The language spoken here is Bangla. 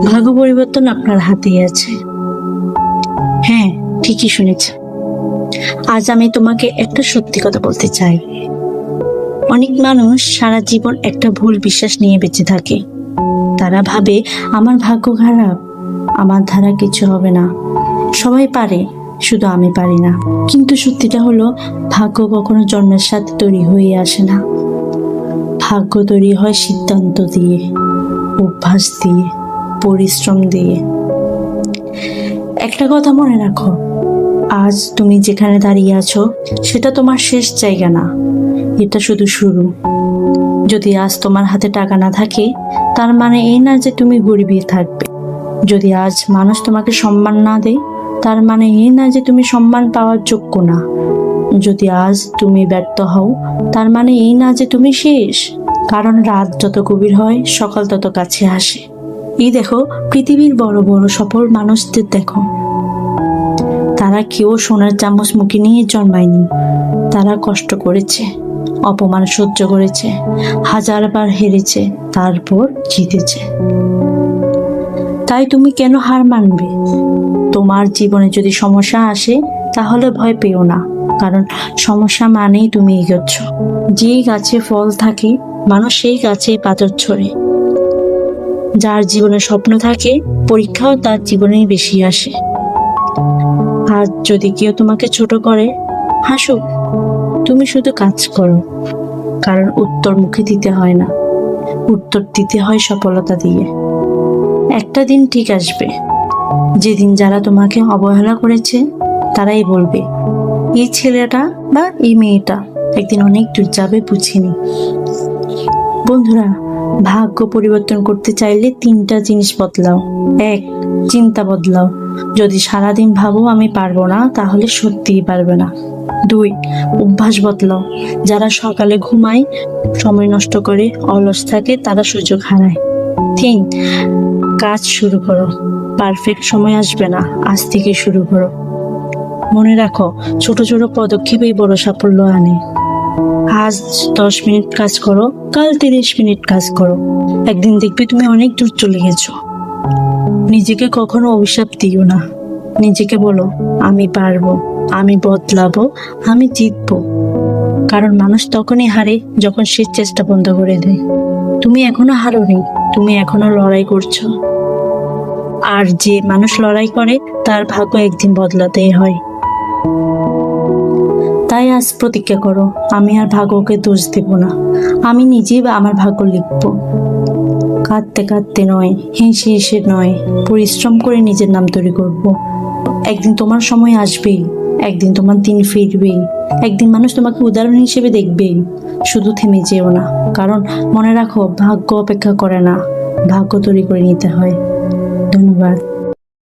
ভাগ্য পরিবর্তন আপনার হাতেই আছে। হ্যাঁ, ঠিকই শুনেছ। আজ আমি তোমাকে একটা সত্যি কথা বলতে চাই। অনেক মানুষ সারা জীবন একটা ভুল বিশ্বাস নিয়ে বেঁচে থাকে। তারা ভাবে আমার ভাগ্য খারাপ, আমার দ্বারা কিছু হবে না, সবাই পারে, শুধু আমি পারি না। কিন্তু সত্যিটা হলো, ভাগ্য কখনো জন্মের সাথে তৈরি হয়ে আসে না। ভাগ্য তৈরি হয় সিদ্ধান্ত দিয়ে, অভ্যাস দিয়ে, পরিশ্রম দিয়ে। একটা কথা মনে রাখো, আজ তুমি যেখানে দাঁড়িয়ে আছো সেটা তোমার শেষ জায়গা না, এটা শুধু শুরু। যদি আজ তোমার হাতে টাকা না থাকে, তার মানে এই না যে তুমি গরিবই থাকবে। যদি আজ মানুষ তোমাকে সম্মান না দেয়, তার মানে এই না যে তুমি সম্মান পাওয়ার যোগ্য না। যদি আজ তুমি ব্যর্থ হও, তার মানে এই না যে তুমি শেষ। কারণ রাত যত গভীর হয়, সকাল তত কাছে আসে। এই দেখো, পৃথিবীর বড় বড় সফল মানুষদের দেখো, তারা কেউ সোনার চামচ মুখে নিয়ে জন্মায়নি। তারা কষ্ট করেছে, অপমান সহ্য করেছে, হাজারবার হেরেছে, তারপর জিতেছে। তাই তুমি কেন হার মানবে? তোমার জীবনে যদি সমস্যা আসে, তাহলে ভয় পেও না, কারণ সমস্যা মানেই তুমি এগোচ্ছ। যেই গাছে ফল থাকে, মানুষ সেই গাছেই পাথর ছোড়ে। যার জীবনে স্বপ্ন থাকে, পরীক্ষাও তার জীবনেই বেশি আসে। আর যদি কেউ তোমাকে ছোট করে, হাসো, তুমি শুধু কাজ করো। কারণ উত্তর মুখে দিতে হয় না, উত্তর দিতে হয় সফলতা দিয়ে। একটা দিন ঠিক আসবে, যেদিন যারা তোমাকে অবহেলা করেছে তারাই বলবে, এই ছেলেটা বা এই মেয়েটা একদিন অনেক দূর যাবে, বুঝিনি। বন্ধুরা, ভাগ্য পরিবর্তন করতে চাইলে 3টা জিনিস বদলাও। 1, চিন্তা বদলাও। যদি সারাদিন ভাবো আমি পারবো না, তাহলে সত্যিই পারবে না। 2, অভ্যাস বদলাও। যারা সকালে ঘুমায়, সময় নষ্ট করে, অলস থাকে, তারা সুযোগ হারায়। 3, কাজ শুরু করো। পারফেক্ট সময় আসবে না, আজ থেকে শুরু করো। মনে রাখো, ছোট ছোট পদক্ষেপই বড় সাফল্য আনে। আজ 10 মিনিট কাজ করো, কাল 30 মিনিট কাজ করো। একদিন দেখবে তুমি অনেক দূর চলে গেছো। নিজেকে কখনো অভিশাপ দিও না। নিজেকে বলো, আমি পারবো, আমি বদলাবো, আমি জিতবো। কারণ মানুষ তখনই হারে যখন সে চেষ্টা বন্ধ করে দেয়। তুমি এখনো হারোনি, তুমি এখনো লড়াই করছো। আর যে মানুষ লড়াই করে, তার ভাগ্য একদিন বদলাতেই হয়। তাই আজ প্রতিজ্ঞা করো, আমি আর ভাগ্যকে দোষ দেব না, আমি নিজেই আমার ভাগ্য লিখবো। কাঁদতে কাঁদতে নয়, হেসে হেসে নয়, পরিশ্রম করে নিজের নাম তৈরি করব। একদিন তোমার সময় আসবেই, একদিন তোমার দিন ফিরবেই, একদিন মানুষ তোমাকে উদাহরণ হিসেবে দেখবেই। শুধু থেমে যেও না, কারণ মনে রাখো, ভাগ্য অপেক্ষা করে না, ভাগ্য তৈরি করে নিতে হয়। ধন্যবাদ।